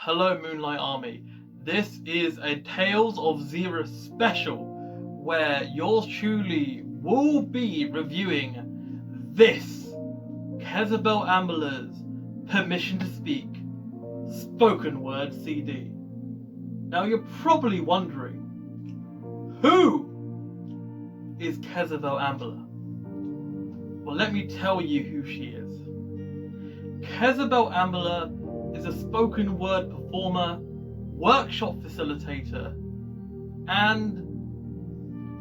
Hello Moonlight Army, this is a Tales of Zera special where yours truly will be reviewing this KEZZABELLE AMBLER's Permission to Speak spoken word CD. Now you're probably wondering, who is KEZZABELLE AMBLER? Well, let me tell you who she is. KEZZABELLE AMBLER is a spoken word performer, workshop facilitator, and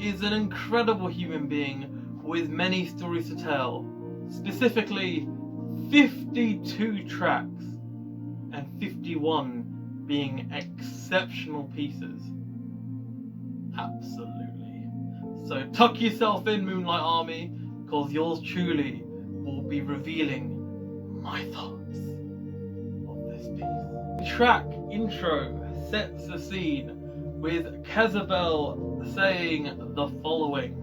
is an incredible human being with many stories to tell. Specifically, 52 tracks and 51 being exceptional pieces. Absolutely. So tuck yourself in, Moonlight Army, because yours truly will be revealing my thoughts. The track intro sets the scene with KEZZABELLE saying the following.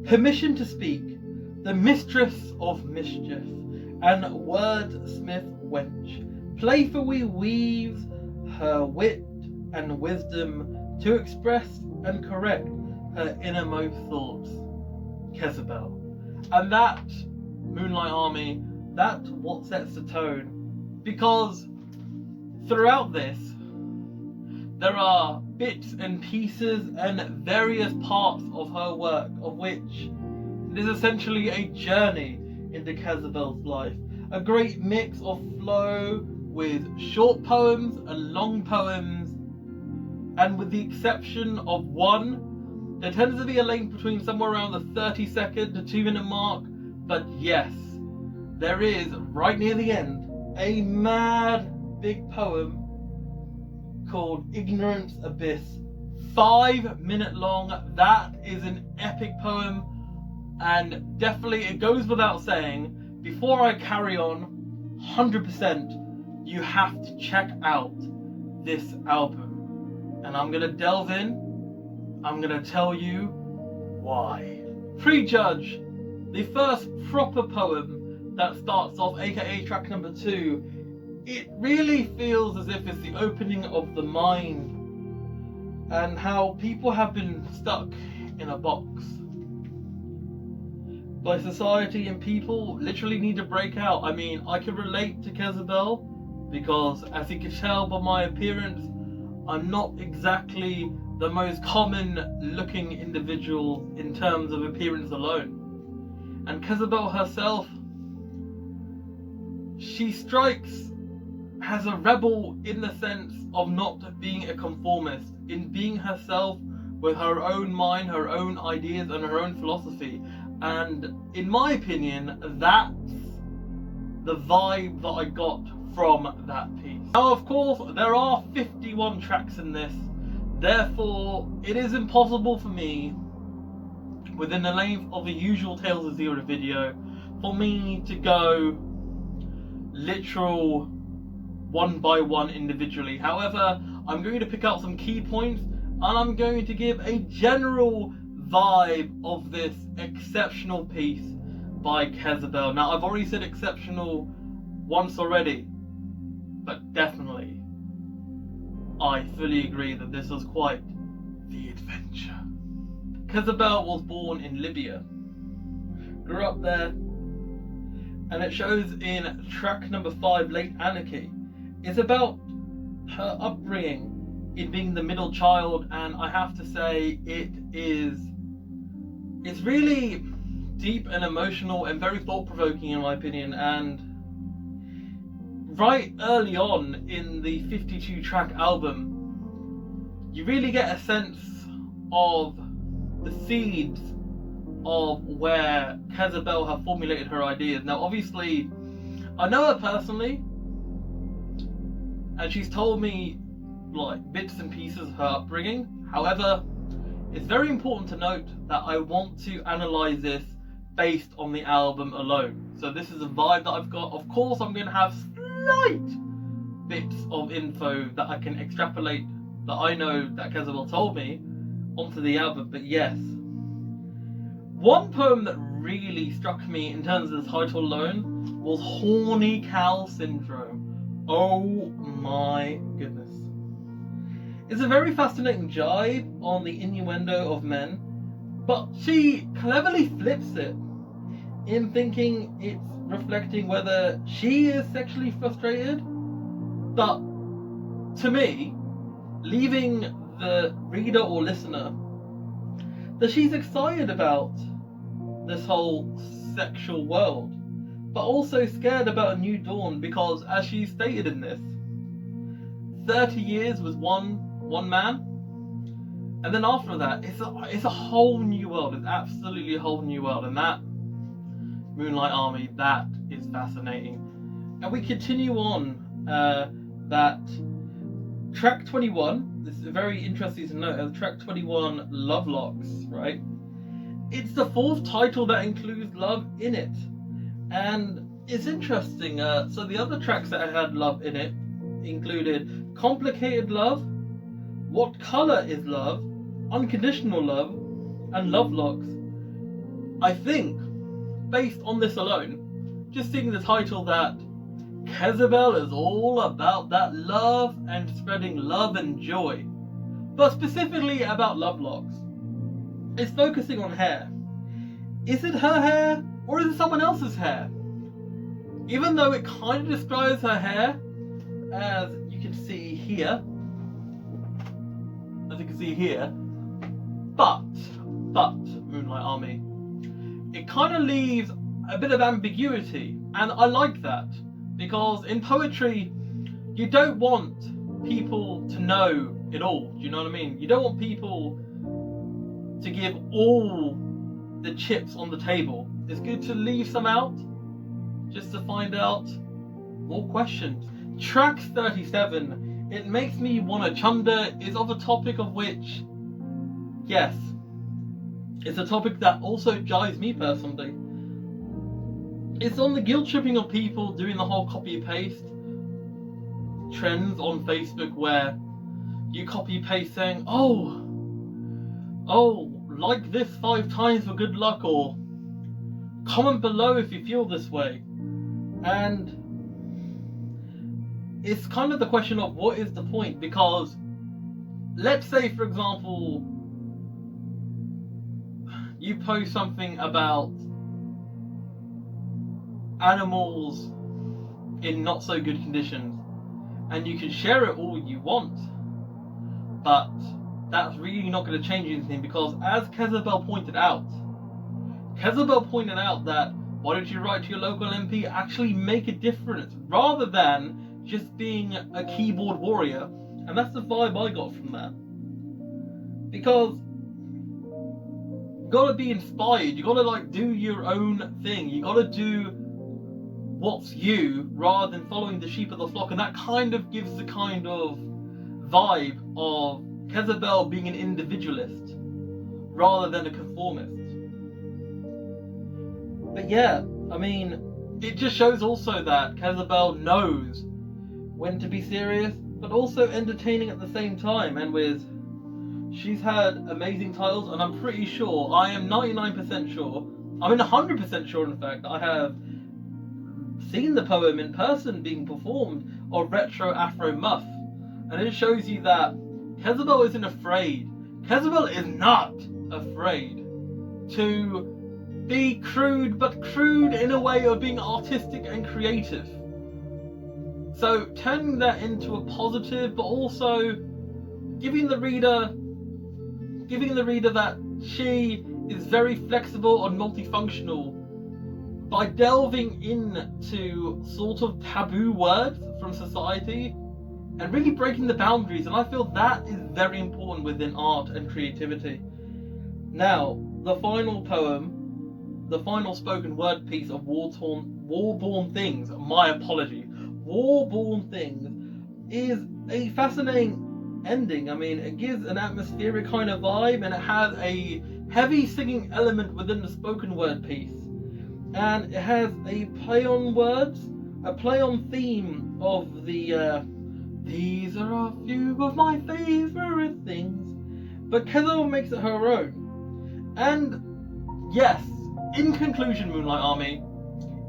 Permission to speak, the mistress of mischief, and wordsmith wench, playfully weaves her wit and wisdom to express and correct her innermost thoughts. KEZZABELLE. And that, Moonlight Army, that's what sets the tone, because throughout this, there are bits and pieces and various parts of her work, of which it is essentially a journey into KEZZABELLE's life. A great mix of flow with short poems and long poems, and with the exception of one, there tends to be a length between somewhere around the 30-second to 2-minute mark, but yes, there is, right near the end, a mad big poem called Ignorance Abyss. 5-minute long. That is an epic poem, and definitely it goes without saying, before I carry on, 100% you have to check out this album. And I'm gonna delve in, I'm gonna tell you why. Prejudge, the first proper poem that starts off, aka track number 2, it really feels as if it's the opening of the mind and how people have been stuck in a box by society, and people literally need to break out. I mean, I can relate to KEZZABELLE because, as you can tell by my appearance, I'm not exactly the most common looking individual in terms of appearance alone. And KEZZABELLE herself, she strikes as a rebel in the sense of not being a conformist, in being herself with her own mind, her own ideas and her own philosophy. And in my opinion, that's the vibe that I got from that piece. Now of course, there are 51 tracks in this, therefore it is impossible for me, within the length of a usual Tales of Zera video, for me to go literal one by one individually. However, I'm going to pick out some key points and I'm going to give a general vibe of this exceptional piece by KEZZABELLE. Now, I've already said exceptional once already, but definitely I fully agree that this was quite the adventure. KEZZABELLE was born in Libya, grew up there, and it shows in track number 5, Late Anarchy. It's about her upbringing in being the middle child, and I have to say it's really deep and emotional and very thought-provoking in my opinion. And right early on in the 52 track album, you really get a sense of the seeds of where KEZZABELLE have formulated her ideas. Now obviously, I know her personally, and she's told me like bits and pieces of her upbringing. However, it's very important to note that I want to analyse this based on the album alone. So this is a vibe that I've got. Of course, I'm going to have slight bits of info that I can extrapolate that I know that KEZZABELLE told me onto the album, but yes. One poem that really struck me in terms of the title alone was Horny Cow Syndrome. Oh my goodness. It's a very fascinating jibe on the innuendo of men, but she cleverly flips it in thinking it's reflecting whether she is sexually frustrated, but to me, leaving the reader or listener that she's excited about this whole sexual world, but also scared about a new dawn because, as she stated in this, 30 years was one man, and then after that, it's a whole new world. It's absolutely a whole new world, and that Moonlight Army, that is fascinating. And we continue on that track 21. This is very interesting to note. As track 21, Lovelocks, right? It's the fourth title that includes love in it, and it's interesting. So the other tracks that had love in it included Complicated Love, What Color Is Love, Unconditional Love, and Lovelocks. I think, based on this alone, just seeing the title, that KEZZABELLE is all about that love and spreading love and joy, but specifically about Lovelocks. It's focusing on hair. Is it her hair or is it someone else's hair? Even though it kind of describes her hair, as you can see here, but Moonlight Army, it kind of leaves a bit of ambiguity, and I like that, because in poetry you don't want people to know it all. Do you know what I mean? You don't want people to give all the chips on the table. It's good to leave some out just to find out more questions. Track 37, It Makes Me Wanna Chunder, is of a topic of which, yes, it's a topic that also jives me personally. It's on the guilt tripping of people doing the whole copy paste trends on Facebook, where you copy paste saying, oh, like this 5 times for good luck, or comment below if you feel this way. And it's kind of the question of what is the point, because let's say, for example, you post something about animals in not so good conditions, and you can share it all you want, but that's really not going to change anything, because as KEZZABELLE pointed out that why don't you write to your local MP, actually make a difference, rather than just being a keyboard warrior. And that's the vibe I got from that. Because you gotta be inspired, you gotta do your own thing, you gotta do what's you, rather than following the sheep of the flock. And that kind of gives the kind of vibe of KEZZABELLE being an individualist rather than a conformist. But yeah, I mean, it just shows also that KEZZABELLE knows when to be serious, but also entertaining at the same time. And she's had amazing titles, and I'm pretty sure, I am 99% sure, I mean 100% sure in fact, I have seen the poem in person being performed of retro Afro MUFF. And it shows you that KEZZABELLE isn't afraid. KEZZABELLE is not afraid to be crude, but crude in a way of being artistic and creative. So turning that into a positive, but also giving the reader that she is very flexible and multifunctional by delving into sort of taboo words from society and really breaking the boundaries. And I feel that is very important within art and creativity. Now, the final poem, the final spoken word piece of Warborn Things, my apology, Warborn Things, is a fascinating ending. I mean, it gives an atmospheric kind of vibe, and it has a heavy singing element within the spoken word piece. And it has a play on words, a play on theme of the these are a few of my favourite things. But KEZZABELLE makes it her own. And yes, in conclusion, Moonlight Army,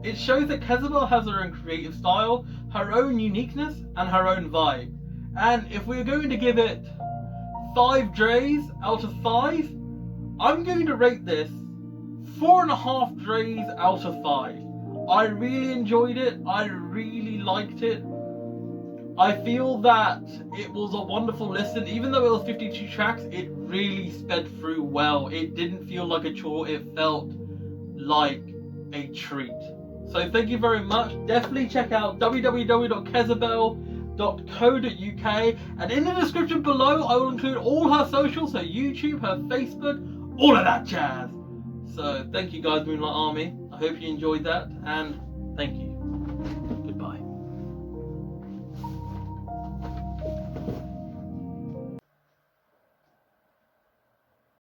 It shows that KEZZABELLE has her own creative style, her own uniqueness, and her own vibe. And if we're going to give it 5 Drays out of 5, I'm going to rate this 4.5 Drays out of 5. I really enjoyed it. I really liked it. I feel that it was a wonderful listen. Even though it was 52 tracks, it really sped through well. It didn't feel like a chore. It felt like a treat. So thank you very much. Definitely check out www.kezzabelle.co.uk, and in the description below I will include all her socials, her YouTube, her Facebook, all of that jazz. So thank you guys, Moonlight Army. I hope you enjoyed that, and thank you.